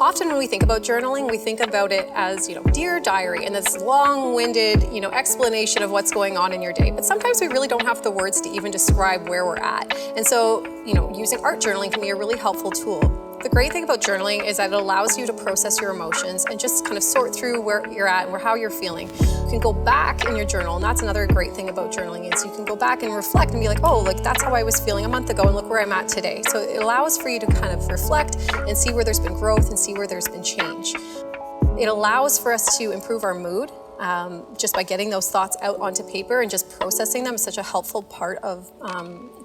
Often when we think about journaling, we think about it as, dear diary, and this long-winded, explanation of what's going on in your day. But sometimes we really don't have the words to even describe where we're at. And so, using art journaling can be a really helpful tool. The great thing about journaling is that it allows you to process your emotions and just kind of sort through where you're at and how you're feeling. You can go back in your journal, and that's another great thing about journaling is you can go back and reflect and be like, that's how I was feeling a month ago, and look where I'm at today. So it allows for you to kind of reflect and see where there's been growth and see where there's been change. It allows for us to improve our mood. Just by getting those thoughts out onto paper and just processing them is such a helpful part of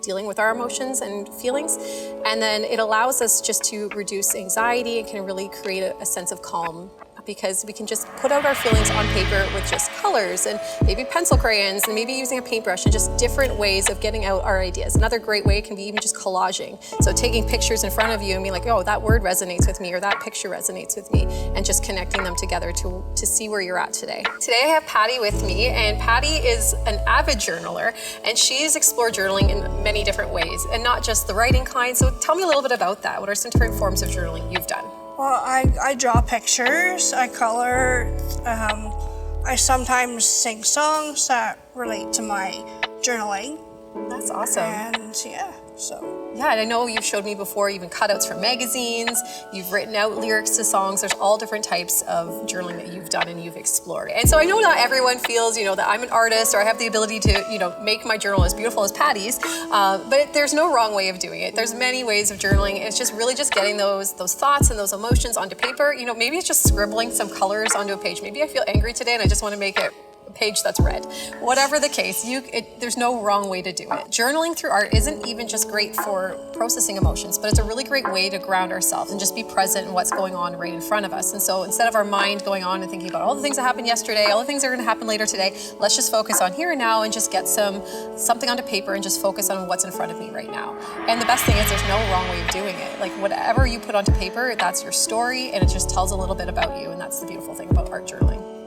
dealing with our emotions and feelings. And then it allows us just to reduce anxiety and can really create a sense of calm, because we can just put out our feelings on paper with just colors and maybe pencil crayons and maybe using a paintbrush and just different ways of getting out our ideas. Another great way can be even just collaging. So taking pictures in front of you and being like, that word resonates with me, or that picture resonates with me, and just connecting them together to see where you're at today. Today I have Patty with me, and Patty is an avid journaler, and she's explored journaling in many different ways, and not just the writing kind. So tell me a little bit about that. What are some different forms of journaling you've done? Well, I draw pictures, I color, I sometimes sing songs that relate to my journaling. That's awesome. And Yeah, and I know you've showed me before even cutouts from magazines, you've written out lyrics to songs. There's all different types of journaling that you've done and you've explored. And so I know not everyone feels, that I'm an artist or I have the ability to, make my journal as beautiful as Patty's, but there's no wrong way of doing it. There's many ways of journaling. It's just really just getting those thoughts and those emotions onto paper. Maybe it's just scribbling some colors onto a page. Maybe I feel angry today and I just want to make it a page that's red. Whatever the case, there's no wrong way to do it. Journaling through art isn't even just great for processing emotions, but it's a really great way to ground ourselves and just be present in what's going on right in front of us. And so instead of our mind going on and thinking about all the things that happened yesterday, all the things that are going to happen later today, let's just focus on here and now and just get something onto paper and just focus on what's in front of me right now. And the best thing is there's no wrong way of doing it. Like whatever you put onto paper, that's your story, and it just tells a little bit about you, and that's the beautiful thing about art journaling.